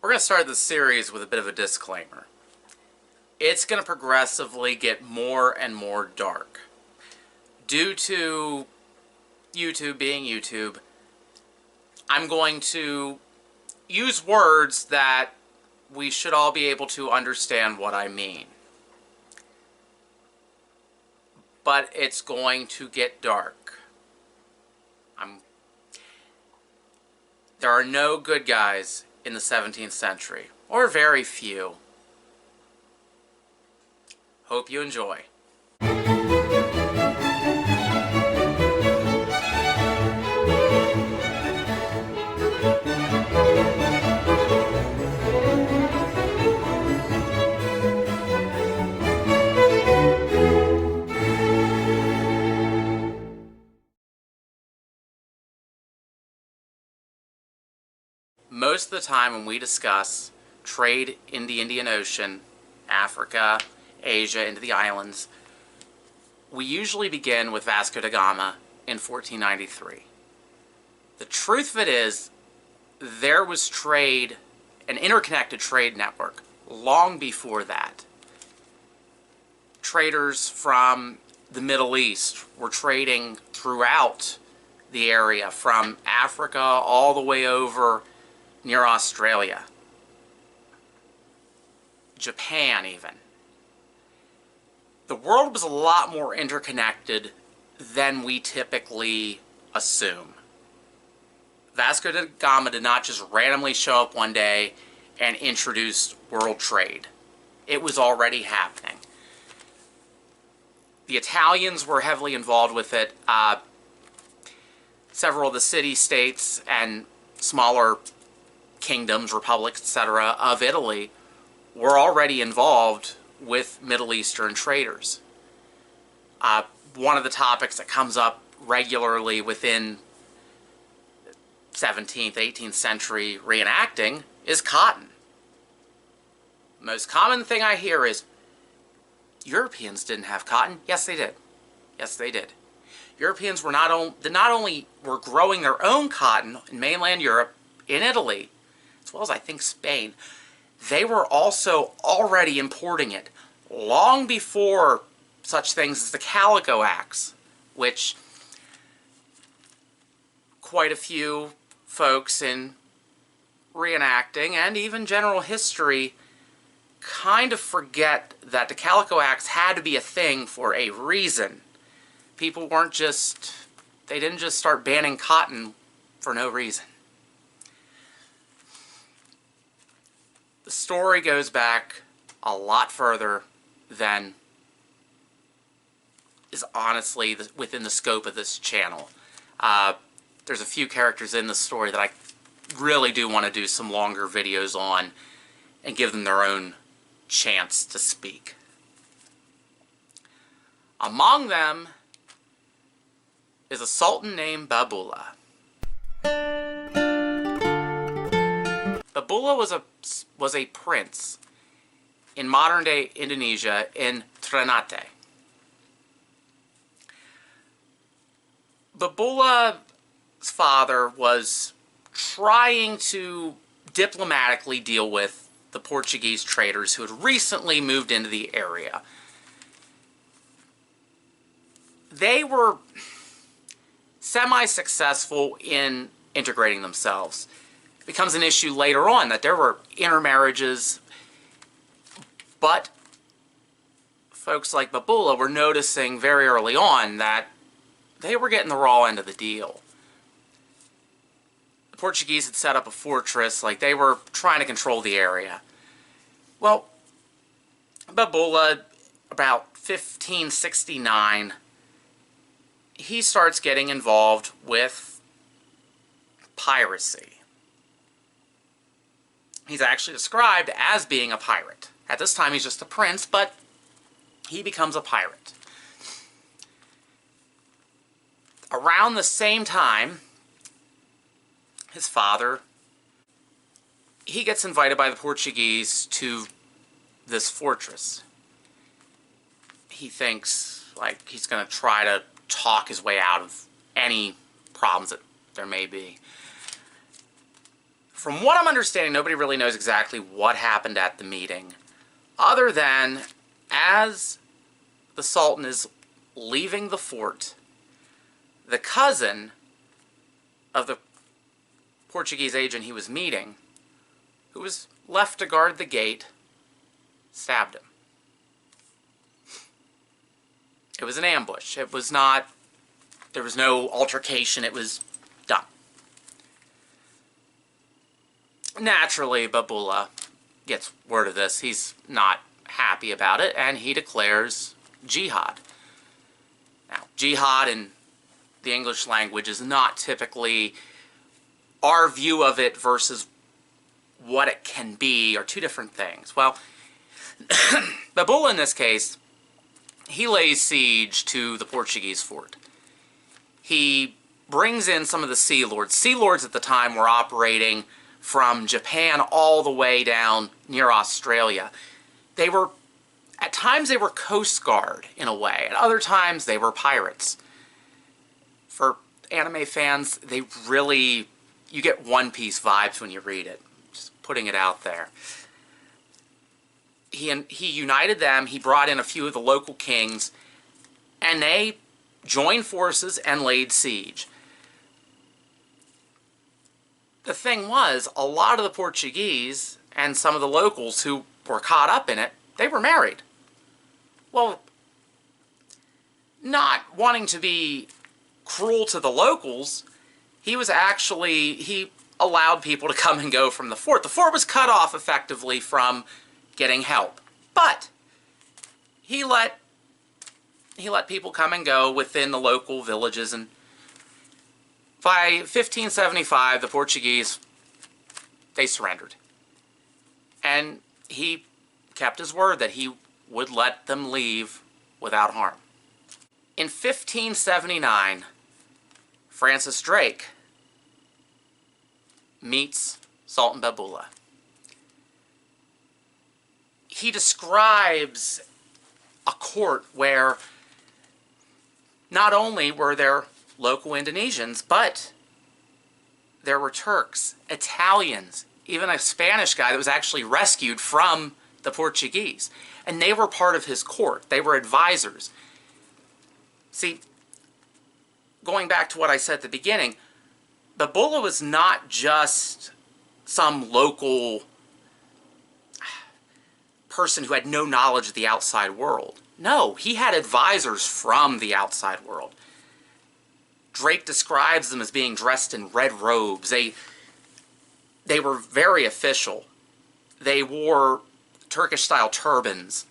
We're going to start this series with a bit of a disclaimer. It's going to progressively get more and more dark. Due to YouTube being YouTube, I'm going to use words that we should all be able to understand what I mean. But it's going to get dark. There are no good guys in the 17th century, or very few. Hope you enjoy. Most of the time when we discuss trade in the Indian Ocean, Africa, Asia, into the islands, we usually begin with Vasco da Gama in 1493. The truth of it is, there was trade, an interconnected trade network, long before that. Traders from the Middle East were trading throughout the area, from Africa all the way over near Australia, Japan even. The world was a lot more interconnected than we typically assume. Vasco da Gama did not just randomly show up one day and introduce world trade. It was already happening. The Italians were heavily involved with it. Several of the city-states and smaller kingdoms, republics, etc. of Italy were already involved with Middle Eastern traders. One of the topics that comes up regularly within 17th, 18th century reenacting is cotton. The most common thing I hear is, Europeans didn't have cotton. Yes, they did. Yes, they did. Europeans were not only were growing their own cotton in mainland Europe, in Italy, as well as I think Spain, they were also already importing it long before such things as the Calico Acts, which quite a few folks in reenacting and even general history kind of forget that the Calico Acts had to be a thing for a reason. People weren't just, they didn't just start banning cotton for no reason. The story goes back a lot further than is honestly within the scope of this channel. There's a few characters in the story that I really do want to do some longer videos on and give them their own chance to speak. Among them is a sultan named Babula. Babula was a prince in modern-day Indonesia in Ternate. Babula's father was trying to diplomatically deal with the Portuguese traders who had recently moved into the area. They were semi-successful in integrating themselves. It becomes an issue later on that there were intermarriages, but folks like Babula were noticing very early on that they were getting the raw end of the deal. The Portuguese had set up a fortress, like they were trying to control the area. Well, Babula, about 1569, he starts getting involved with piracy. He's actually described as being a pirate. At this time he's just a prince, but he becomes a pirate. Around the same time, his father, he gets invited by the Portuguese to this fortress. He thinks like he's going to try to talk his way out of any problems that there may be. from what I'm understanding, nobody really knows exactly what happened at the meeting, other than as the Sultan is leaving the fort, the cousin of the Portuguese agent he was meeting, who was left to guard the gate, stabbed him. It was an ambush. It was not, there was no altercation. It was done. Naturally, Babula gets word of this. He's not happy about it, and he declares jihad. Now, jihad in the English language is not typically our view of it versus what it can be, are two different things. Well, Babula in this case, he lays siege to the Portuguese fort. He brings in some of the sea lords. Sea lords at the time were operating from Japan all the way down near Australia. They were, at times they were Coast Guard in a way, at other times they were pirates. For anime fans, they really, you get One Piece vibes when you read it. Just putting it out there. He united them, he brought in a few of the local kings, and they joined forces and laid siege. The thing was, a lot of the Portuguese and some of the locals who were caught up in it, they were married. Well, not wanting to be cruel to the locals, he allowed people to come and go from the fort. The fort was cut off effectively from getting help, but he let people come and go within the local villages, and by 1575 the Portuguese, they surrendered, and he kept his word that he would let them leave without harm. In 1579, Francis Drake meets Sultan Babula. He describes a court where not only were there local Indonesians, but there were Turks, Italians, even a Spanish guy that was actually rescued from the Portuguese. And they were part of his court. They were advisors. See, going back to what I said at the beginning, Babula was not just some local person who had no knowledge of the outside world. No, he had advisors from the outside world. Drake describes them as being dressed in red robes. They were very official. They wore Turkish-style turbans.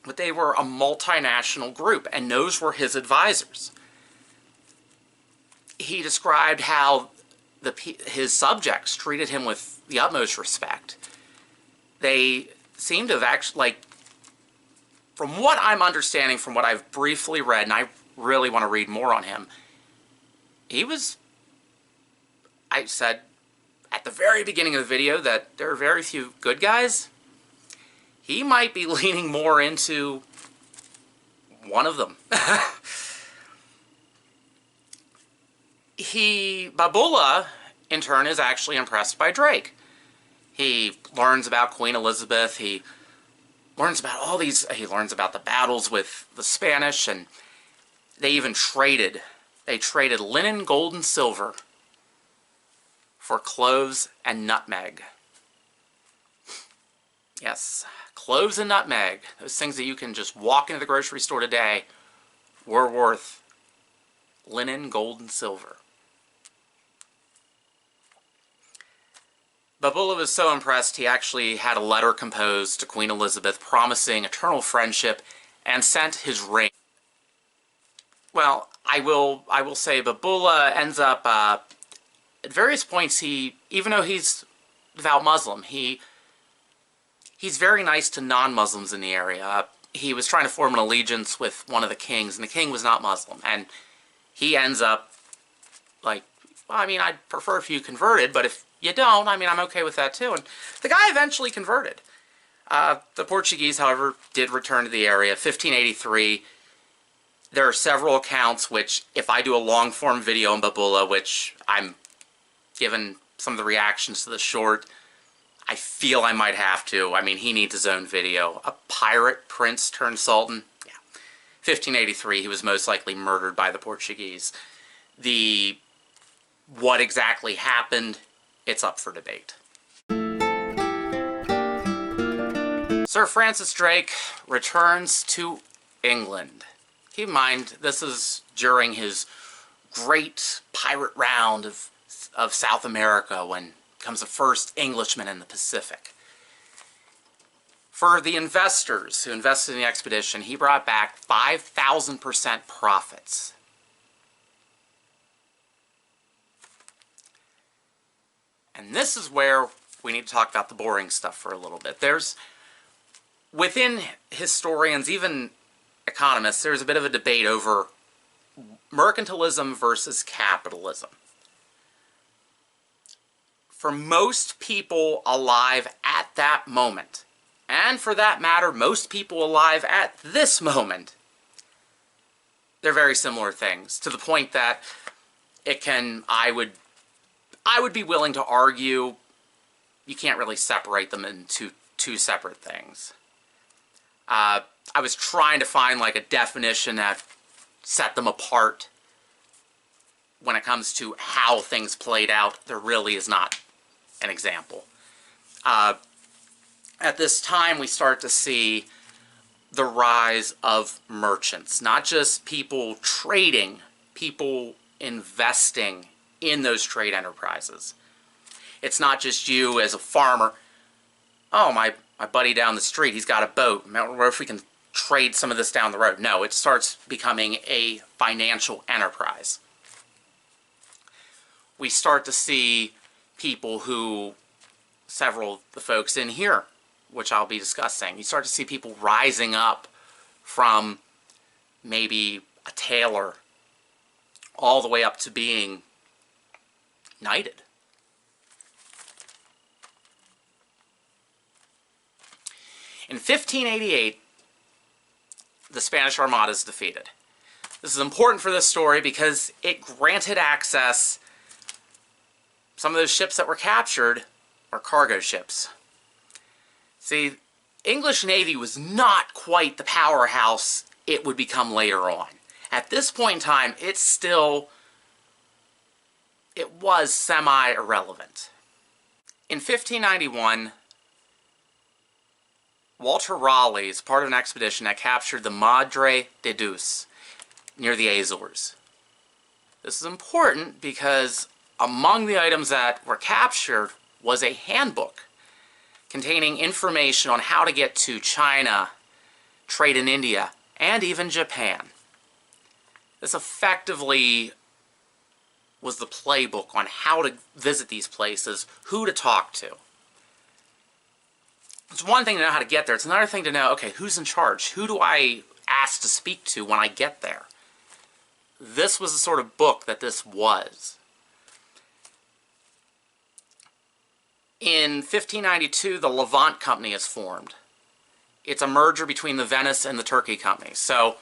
But they were a multinational group, and those were his advisors. He described how his subjects treated him with the utmost respect. They seem to have actually, like, from what I'm understanding, from what I've briefly read, and I really want to read more on him, I said at the very beginning of the video that there are very few good guys. He might be leaning more into one of them. Babula, in turn, is actually impressed by Drake. He learns about Queen Elizabeth, he learns about he learns about the battles with the Spanish, and they even traded. They traded linen, gold, and silver for cloves and nutmeg. Yes, cloves and nutmeg, those things that you can just walk into the grocery store today, were worth linen, gold, and silver. Babula was so impressed, he actually had a letter composed to Queen Elizabeth promising eternal friendship and sent his ring. Well, I will say Babula ends up, at various points, even though he's devout Muslim, he's very nice to non-Muslims in the area. He was trying to form an allegiance with one of the kings, and the king was not Muslim, and he ends up, like, well, I mean, I'd prefer if you converted, but if you don't, I mean, I'm okay with that too. And the guy eventually converted. The Portuguese, however, did return to the area. 1583, there are several accounts which, if I do a long-form video on Babula, which I'm given some of the reactions to the short. I feel I might have to. I mean, he needs his own video. A pirate prince turned sultan? Yeah. 1583, he was most likely murdered by the Portuguese. What exactly happened, it's up for debate. Sir Francis Drake returns to England. Keep in mind, this is during his great pirate round of South America, when comes the first Englishman in the Pacific. For the investors who invested in the expedition, he brought back 5,000% profits. And this is where we need to talk about the boring stuff for a little bit. Within historians, even economists, there's a bit of a debate over mercantilism versus capitalism. For most people alive at that moment, and for that matter, most people alive at this moment, they're very similar things, to the point that I would be willing to argue you can't really separate them into two separate things. I was trying to find like a definition that set them apart. When it comes to how things played out, there really is not an example. At this time, we start to see the rise of merchants. Not just people trading, people investing in those trade enterprises. It's not just you as a farmer. Oh, my buddy down the street, he's got a boat. What if we can trade some of this down the road? No, it starts becoming a financial enterprise. We start to see people who, several of the folks in here, which I'll be discussing, you start to see people rising up from maybe a tailor all the way up to being knighted. In 1588, the Spanish Armada is defeated. This is important for this story because it granted access. Some of those ships that were captured were cargo ships. See, English Navy was not quite the powerhouse it would become later on. At this point in time, it was semi-irrelevant. In 1591, Walter Raleigh is part of an expedition that captured the Madre de Deus near the Azores. This is important because among the items that were captured was a handbook containing information on how to get to China, trade in India, and even Japan. This effectively was the playbook on how to visit these places, who to talk to. It's one thing to know how to get there. It's another thing to know, okay, who's in charge? Who do I ask to speak to when I get there? This was the sort of book that this was. In 1592, the Levant Company is formed. It's a merger between the Venice and the Turkey Company. So,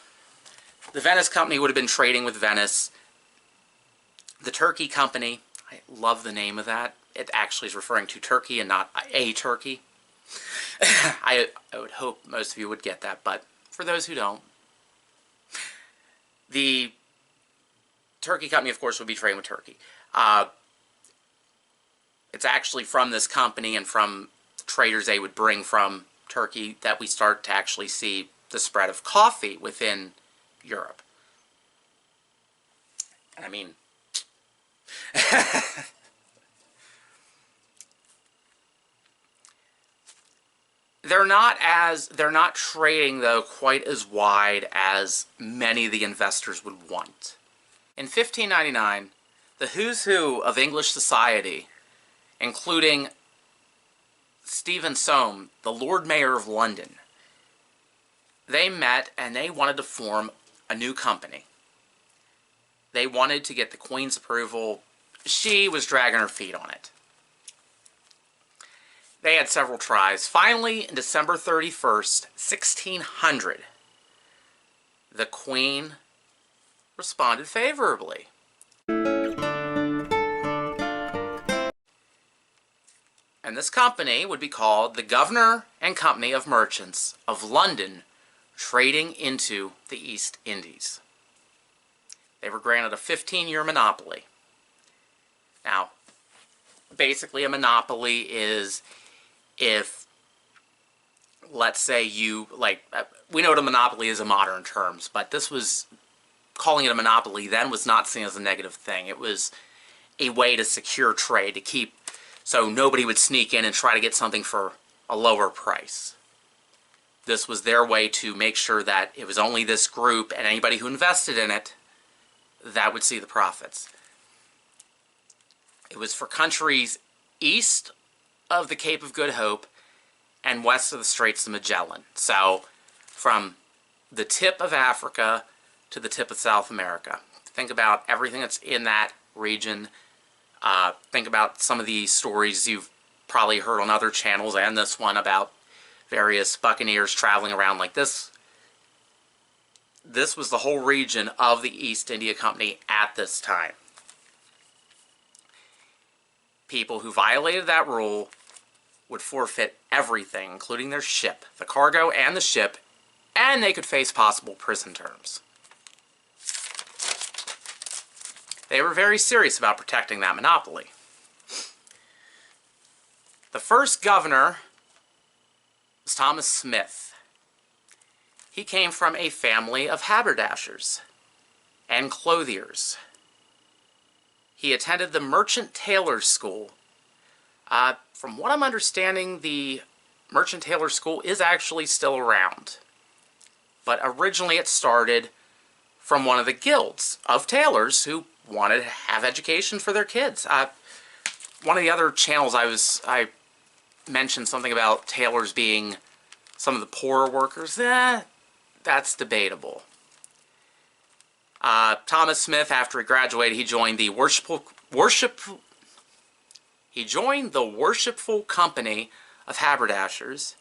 the Venice Company would have been trading with Venice. The Turkey Company, I love the name of that. It actually is referring to Turkey and not a Turkey. I would hope most of you would get that, but for those who don't, the Turkey Company, of course, would be trading with Turkey. It's actually from this company and from traders they would bring from Turkey that we start to actually see the spread of coffee within Europe. And I mean, they're not trading though quite as wide as many of the investors would want. In 1599, the who's who of English society, including Stephen Soame, the Lord Mayor of London, they met and they wanted to form a new company. They wanted to get the Queen's approval. She was dragging her feet on it. They had several tries. Finally, in December 31st, 1600, the Queen responded favorably. And this company would be called the Governor and Company of Merchants of London, trading into the East Indies. They were granted a 15-year monopoly. Now, basically a monopoly is if, let's say you, we know what a monopoly is in modern terms, but calling it a monopoly then was not seen as a negative thing. It was a way to secure trade, to keep, so nobody would sneak in and try to get something for a lower price. This was their way to make sure that it was only this group and anybody who invested in it that would see the profits. It was for countries east of the Cape of Good Hope and west of the Straits of Magellan. So from the tip of Africa to the tip of South America. Think about everything that's in that region. Think about some of the stories you've probably heard on other channels and this one about various buccaneers traveling around like this. This was the whole region of the East India Company at this time. People who violated that rule would forfeit everything, including their ship, the cargo and the ship, and they could face possible prison terms. They were very serious about protecting that monopoly. The first governor was Thomas Smith. He came from a family of haberdashers and clothiers. He attended the Merchant Tailors School. From what I'm understanding, the Merchant Tailors School is actually still around. But originally it started from one of the guilds of tailors who wanted to have education for their kids. One of the other channels I mentioned something about tailors being some of the poorer workers. That's debatable. Thomas Smith, after he graduated, he joined the Worshipful Company of Haberdashers,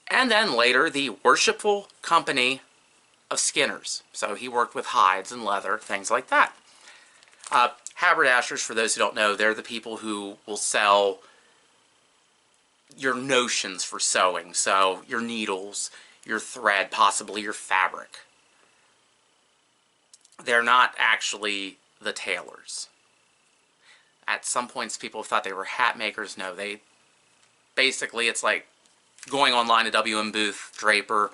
and then later the Worshipful Company of Skinners. So he worked with hides and leather, things like that. Haberdashers, for those who don't know, they're the people who will sell your notions for sewing. So your needles, your thread, possibly your fabric. They're not actually the tailors. At some points, people thought they were hat makers. No, basically, it's like going online to W.M. Booth, Draper.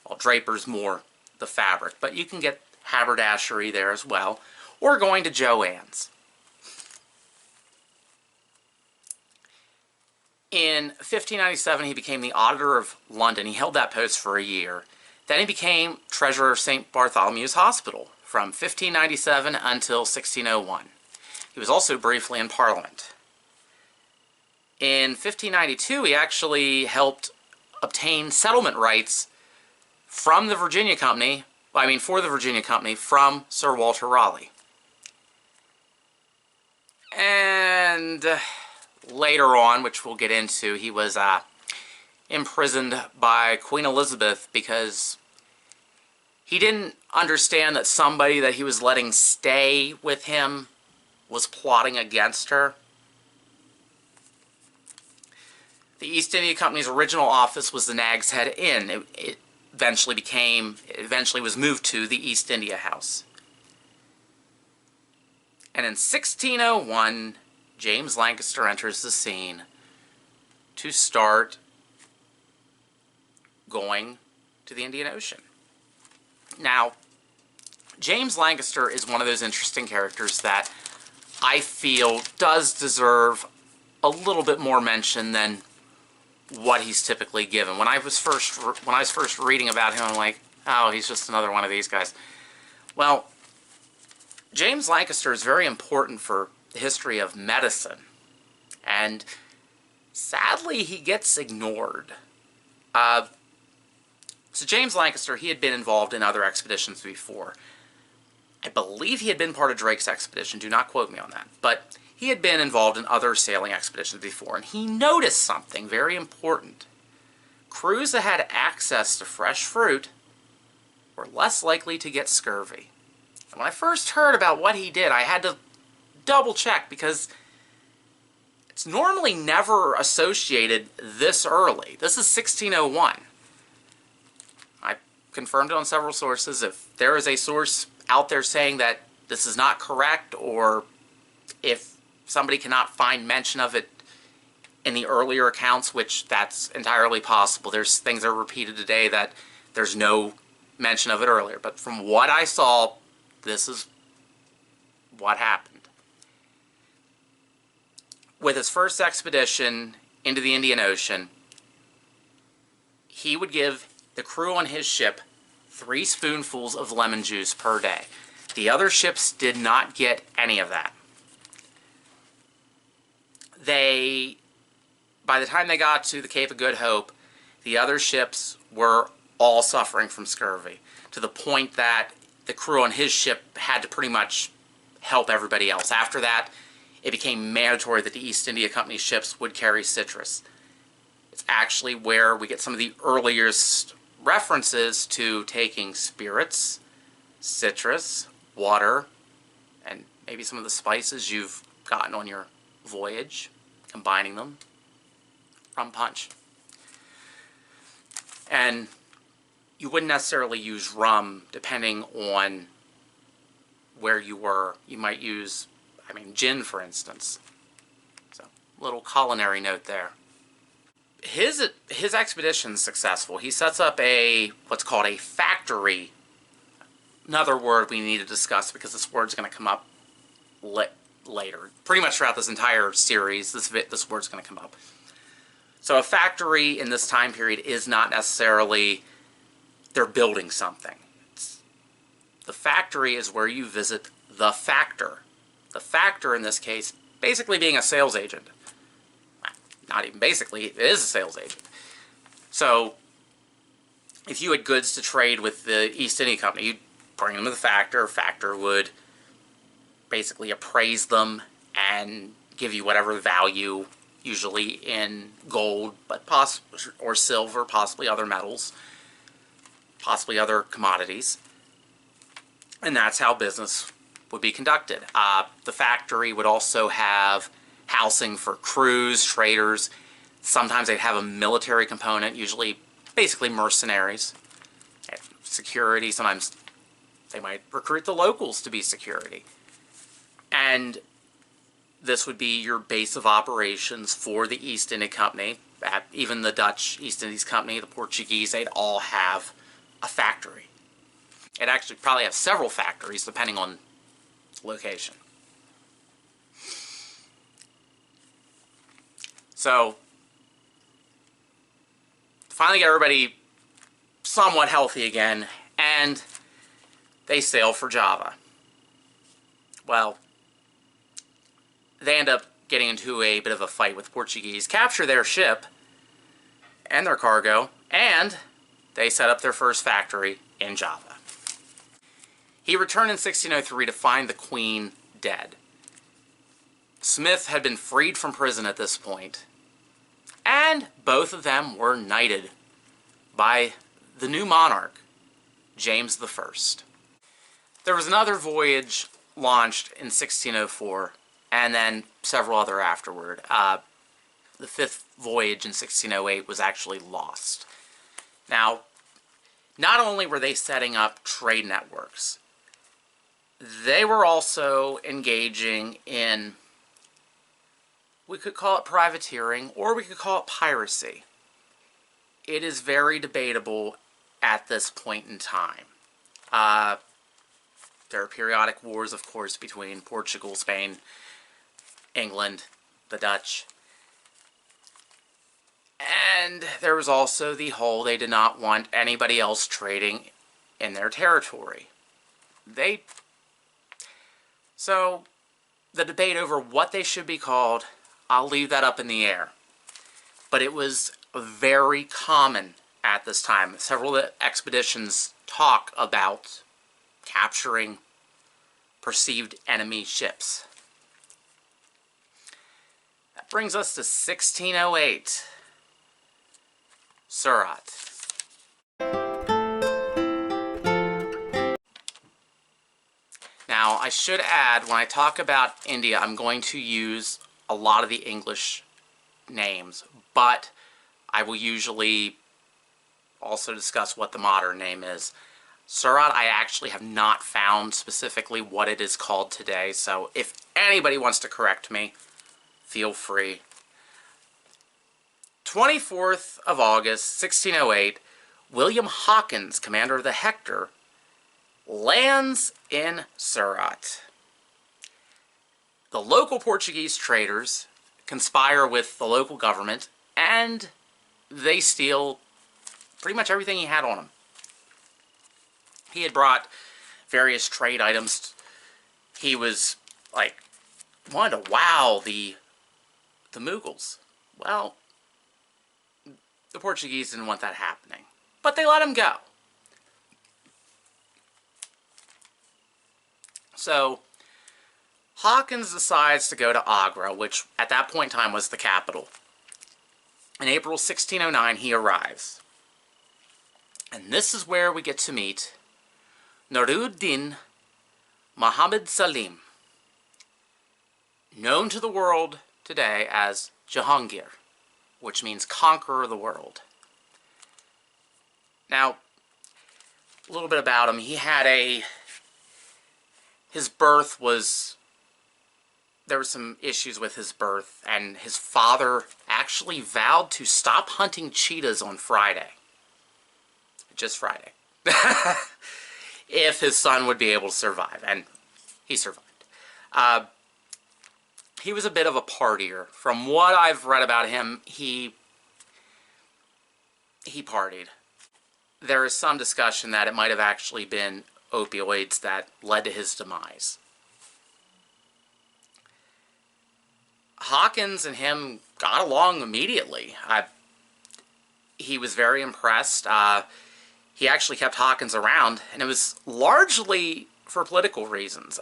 Well, Draper's more the fabric, but you can get haberdashery there as well, or going to Joann's. In 1597, he became the Auditor of London. He held that post for a year. Then he became Treasurer of St. Bartholomew's Hospital from 1597 until 1601. He was also briefly in Parliament. In 1592, he actually helped obtain settlement rights from the Virginia Company, for the Virginia Company, from Sir Walter Raleigh. And later on, which we'll get into, he was imprisoned by Queen Elizabeth because he didn't understand that somebody that he was letting stay with him was plotting against her. The East India Company's original office was the Nag's Head Inn. It eventually was moved to the East India House. And in 1601, James Lancaster enters the scene to start going to the Indian Ocean. Now, James Lancaster is one of those interesting characters that I feel does deserve a little bit more mention than what he's typically given. When I was first reading about him, I'm like, oh, he's just another one of these guys. Well, James Lancaster is very important for the history of medicine, and sadly, he gets ignored. So James Lancaster, he had been involved in other expeditions before. I believe he had been part of Drake's expedition. Do not quote me on that. But he had been involved in other sailing expeditions before, and he noticed something very important. Crews that had access to fresh fruit were less likely to get scurvy. And when I first heard about what he did, I had to double check, because It's normally never associated this early. This is 1601. I confirmed it on several sources. If there is a source out there saying that this is not correct, or if somebody cannot find mention of it in the earlier accounts, which that's entirely possible. There's things that are repeated today that there's no mention of it earlier. But from what I saw, this is what happened. With his first expedition into the Indian Ocean, he would give the crew on his ship 3 spoonfuls of lemon juice per day. The other ships did not get any of that. By the time they got to the Cape of Good Hope, the other ships were all suffering from scurvy, to the point that the crew on his ship had to pretty much help everybody else. After that, it became mandatory that the East India Company ships would carry citrus. It's actually where we get some of the earliest references to taking spirits, citrus, water, and maybe some of the spices you've gotten on your voyage, combining them. Rum punch. And you wouldn't necessarily use rum depending on where you were. You might use, gin, for instance. So, little culinary note there. His expedition's successful. He sets up what's called a factory. Another word we need to discuss, because this word's going to come up later. Pretty much throughout this entire series, this word's going to come up. So a factory in this time period is not necessarily they're building something. The factory is where you visit the factor. The factor in this case basically being a sales agent. Not even basically, it is a sales agent. So if you had goods to trade with the East India Company, you'd bring them to the factor. Factor would basically appraise them and give you whatever value, usually in gold, but or silver, possibly other metals, possibly other commodities. And that's how business would be conducted. The factory would also have housing for crews, traders. Sometimes they'd have a military component, usually basically mercenaries. Security, sometimes they might recruit the locals to be security. And this would be your base of operations for the East India Company. Even the Dutch East Indies Company, the Portuguese, they'd all have a factory. It actually probably have several factories depending on location. So, finally get everybody somewhat healthy again, and they sail for Java. Well, they end up getting into a bit of a fight with the Portuguese, capture their ship and their cargo, and they set up their first factory in Java. He returned in 1603 to find the Queen dead. Smith had been freed from prison at this point, and both of them were knighted by the new monarch, James I. There was another voyage launched in 1604, and then several other afterward. The 5th voyage in 1608 was actually lost. Now, not only were they setting up trade networks, they were also engaging in, we could call it privateering, or we could call it piracy. It is very debatable at this point in time. There are periodic wars, of course, between Portugal, Spain, England, the Dutch. And there was also the whole, they did not want anybody else trading in their territory. So, the debate over what they should be called, I'll leave that up in the air. But it was very common at this time. Several expeditions talk about capturing perceived enemy ships. That brings us to 1608. Surat. Now, I should add, when I talk about India, I'm going to use a lot of the English names, but I will usually also discuss what the modern name is. Surat, I actually have not found specifically what it is called today, so if anybody wants to correct me, feel free. 24th of August, 1608, William Hawkins, commander of the Hector, lands in Surat. The local Portuguese traders conspire with the local government, and they steal pretty much everything he had on him. He had brought various trade items. He was, like, wanted to wow the Mughals. Well, the Portuguese didn't want that happening, but they let him go. So Hawkins decides to go to Agra, which at that point in time was the capital. In April 1609, he arrives. And this is where we get to meet Nuruddin Muhammad Salim, known to the world today as Jahangir, which means conqueror of the world. Now, a little bit about him. He had his birth was, there were some issues with his birth, and his father actually vowed to stop hunting cheetahs on Friday. Just Friday. If his son would be able to survive, and he survived. He was a bit of a partier. From what I've read about him, he partied. There is some discussion that it might have actually been opioids that led to his demise. Hawkins and him got along immediately. He was very impressed. He actually kept Hawkins around, and it was largely for political reasons.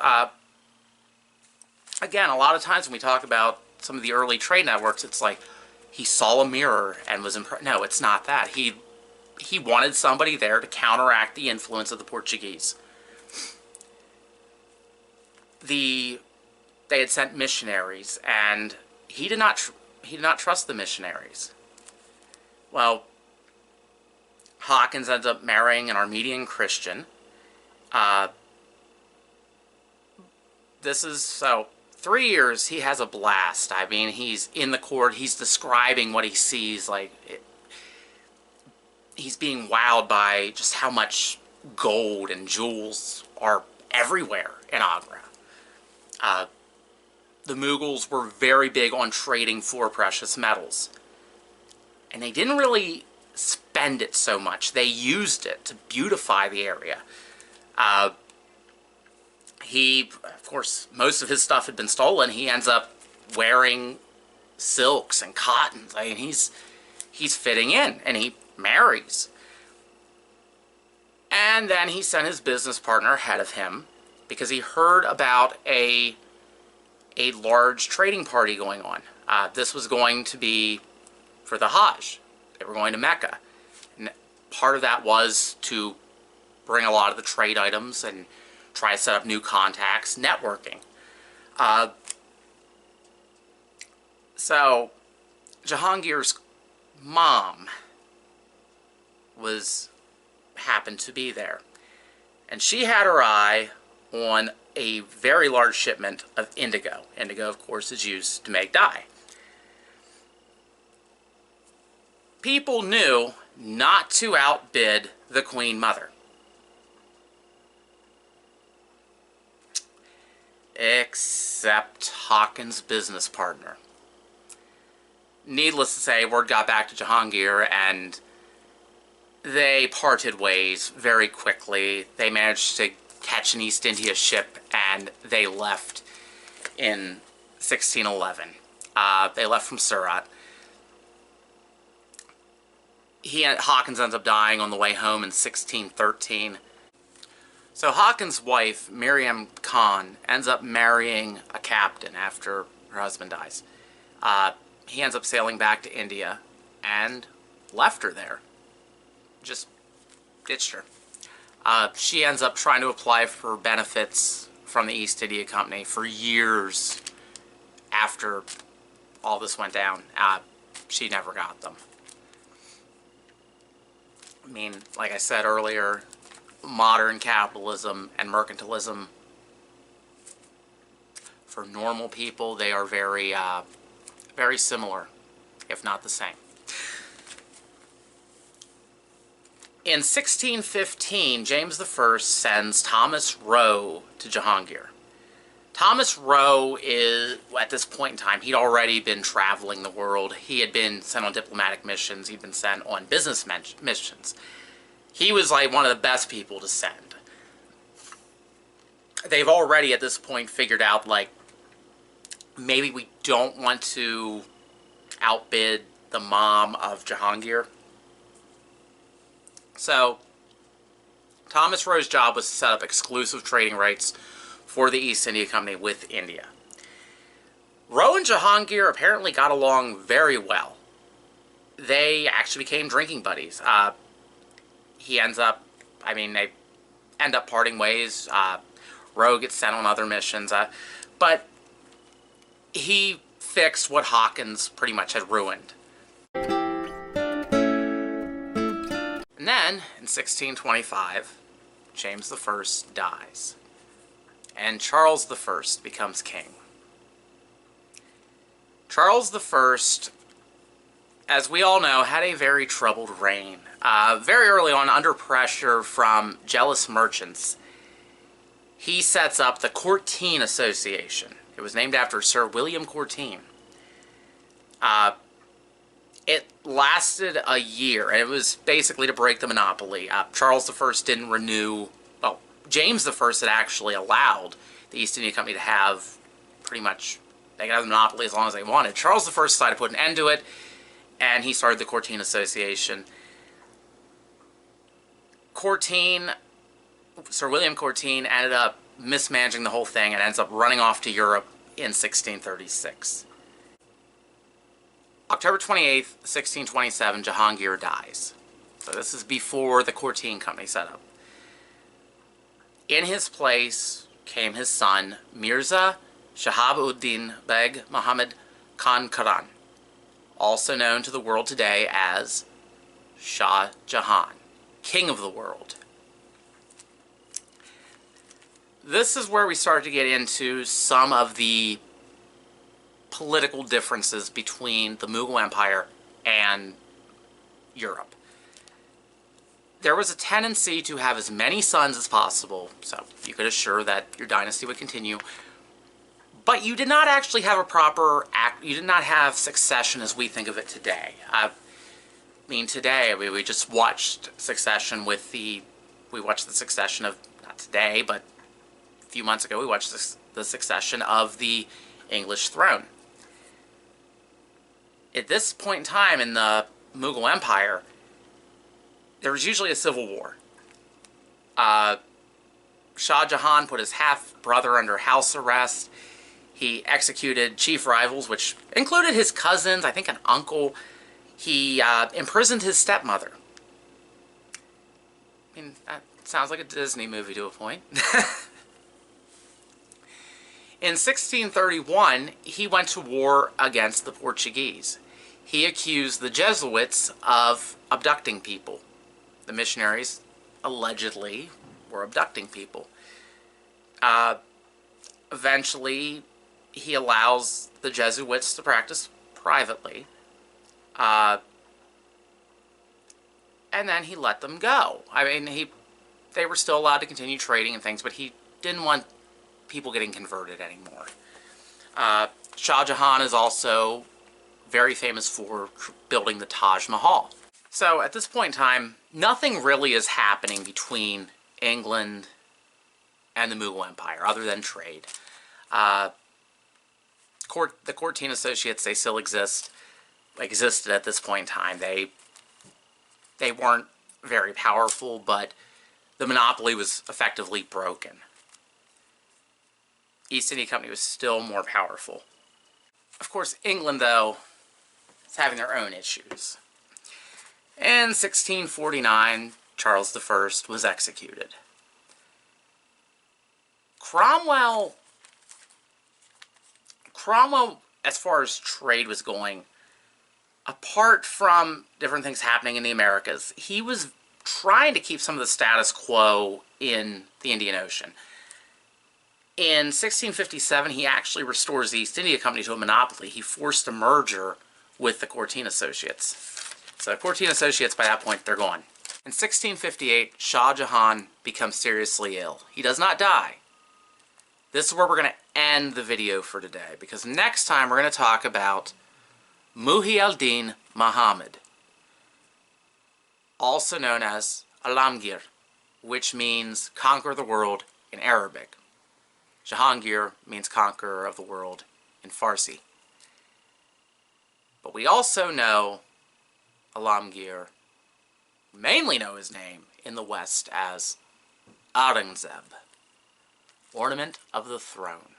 Again, a lot of times when we talk about some of the early trade networks, it's like he saw a mirror and was impressed. No, it's not that. He wanted somebody there to counteract the influence of the Portuguese. They had sent missionaries, and he did not trust the missionaries. Well, Hawkins ends up marrying an Armenian Christian. This is, so, 3 years, he has a blast. I mean, he's in the court, he's describing what he sees, like, he's being wowed by just how much gold and jewels are everywhere in Agra. The Mughals were very big on trading for precious metals. And they didn't really spend it so much. They used it to beautify the area. Of course, most of his stuff had been stolen. He ends up wearing silks and cottons. I mean, he's fitting in, and he marries. And then he sent his business partner ahead of him because he heard about a large trading party going on. This was going to be for the Hajj. They were going to Mecca. And part of that was to bring a lot of the trade items and try to set up new contacts, networking. So, Jahangir's mom happened to be there. And she had her eye on a very large shipment of indigo. Indigo, of course, is used to make dye. People knew not to outbid the Queen Mother. Except Hawkins' business partner. Needless to say, word got back to Jahangir, and they parted ways very quickly. They managed to catch an East India ship, and they left in 1611. They left from Surat. Hawkins ends up dying on the way home in 1613. So Hawkins' wife, Miriam Khan, ends up marrying a captain after her husband dies. He ends up sailing back to India and left her there. Just ditched her. She ends up trying to apply for benefits from the East India Company for years after all this went down. She never got them. I mean, like I said earlier, modern capitalism and mercantilism, for normal people, they are very, very similar, if not the same. In 1615, James I sends Thomas Roe to Jahangir. Thomas Roe is, at this point in time, he'd already been traveling the world. He had been sent on diplomatic missions. He'd been sent on business missions. He was like one of the best people to send. They've already at this point figured out, like, maybe we don't want to outbid the mom of Jahangir. So, Thomas Roe's job was to set up exclusive trading rights for the East India Company with India. Roe and Jahangir apparently got along very well. They actually became drinking buddies. He ends up, I mean, they end up parting ways. Roe gets sent on other missions. But he fixed what Hawkins pretty much had ruined. And then, in 1625, James I dies. And Charles I becomes king. Charles I, as we all know, had a very troubled reign. Very early on, under pressure from jealous merchants, he sets up the Courtine Association. It was named after Sir William Courtine. It lasted a year, and it was basically to break the monopoly. Charles I didn't renew... Well, James I had actually allowed the East India Company to have pretty much... They could have the monopoly as long as they wanted. Charles I decided to put an end to it, and he started the Courtine Association. Courtine, Sir William Courtine, ended up mismanaging the whole thing and ends up running off to Europe in 1636. October 28th, 1627, Jahangir dies. So this is before the Courtine Company set up. In his place came his son, Mirza Shahabuddin Beg Muhammad Khan Karan, also known to the world today as Shah Jahan, King of the World. This is where we start to get into some of the political differences between the Mughal Empire and Europe. There was a tendency to have as many sons as possible, so you could assure that your dynasty would continue, but you did not actually have a proper you did not have succession as we think of it today. I mean, today, we just watched Succession with we watched the succession of, not today, but a few months ago, we watched the succession of the English throne. At this point in time in the Mughal Empire, there was usually a civil war. Shah Jahan put his half-brother under house arrest. He executed chief rivals, which included his cousins, I think an uncle. He imprisoned his stepmother. I mean, that sounds like a Disney movie to a point. In 1631, he went to war against the Portuguese. He accused the Jesuits of abducting people. The missionaries, allegedly, were abducting people. Eventually, he allows the Jesuits to practice privately. And then he let them go. I mean, they were still allowed to continue trading and things, but he didn't want people getting converted anymore. Shah Jahan is also very famous for building the Taj Mahal. So at this point in time, nothing really is happening between England and the Mughal Empire other than trade. The Courtine Associates, they still existed at this point in time. They weren't very powerful, but the monopoly was effectively broken. East India Company was still more powerful. Of course, England, though, is having their own issues. In 1649, Charles I was executed. Cromwell, as far as trade was going, apart from different things happening in the Americas, he was trying to keep some of the status quo in the Indian Ocean. In 1657, he actually restores the East India Company to a monopoly. He forced a merger with the Cortina Associates. So Cortina Associates, by that point, they're gone. In 1658, Shah Jahan becomes seriously ill. He does not die. This is where we're going to end the video for today, because next time we're going to talk about Muhi al-Din Muhammad, also known as Alamgir, which means conquer the world in Arabic. Jahangir means conqueror of the world in Farsi. But we also know Alamgir, mainly know his name in the West as Aurangzeb, ornament of the throne.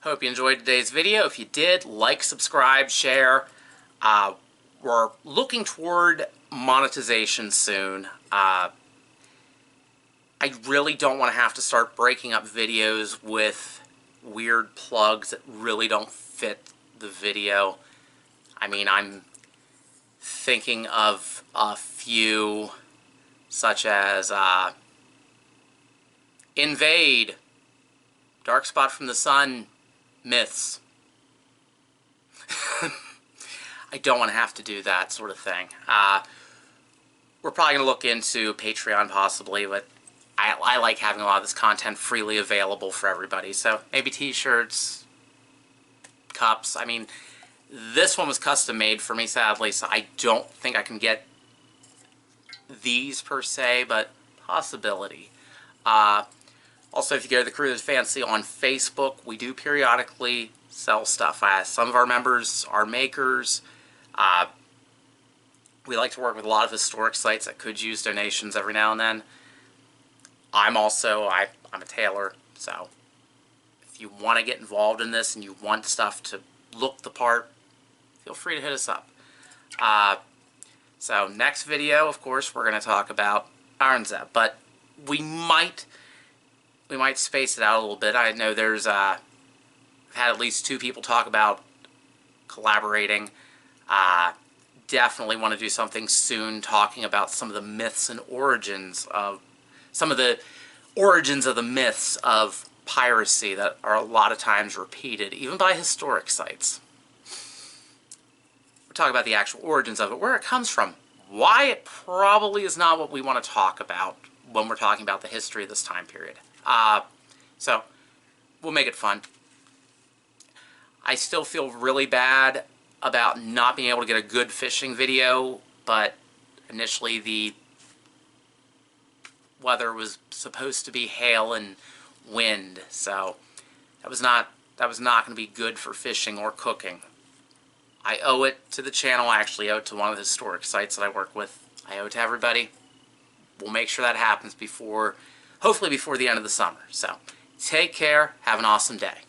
Hope you enjoyed today's video. If you did, like, subscribe, share. We're looking toward monetization soon. I really don't want to have to start breaking up videos with weird plugs that really don't fit the video. I mean, I'm thinking of a few, such as Invade, Dark Spot from the Sun, Myths. I don't want to have to do that sort of thing. We're probably going to look into Patreon possibly, but I like having a lot of this content freely available for everybody. So maybe t-shirts, cups. I mean, this one was custom made for me, sadly, so I don't think I can get these per se, but possibility. Also, if you go to the Crew That's Fancy on Facebook, we do periodically sell stuff. Some of our members are makers. We like to work with a lot of historic sites that could use donations every now and then. I'm a tailor, so if you want to get involved in this and you want stuff to look the part, feel free to hit us up. So next video, of course, we're going to talk about Aurangzeb, but we might space it out a little bit. I know there's I've had at least 2 people talk about collaborating. Definitely want to do something soon talking about some of the myths and origins of the myths of piracy that are a lot of times repeated, even by historic sites. We're talking about the actual origins of it, where it comes from, why it probably is not what we want to talk about when we're talking about the history of this time period. So, we'll make it fun. I still feel really bad about not being able to get a good fishing video, but initially the weather was supposed to be hail and wind, so that was not going to be good for fishing or cooking. I owe it to the channel. I actually owe it to one of the historic sites that I work with. I owe it to everybody. We'll make sure that happens hopefully before the end of the summer. So, take care. Have an awesome day.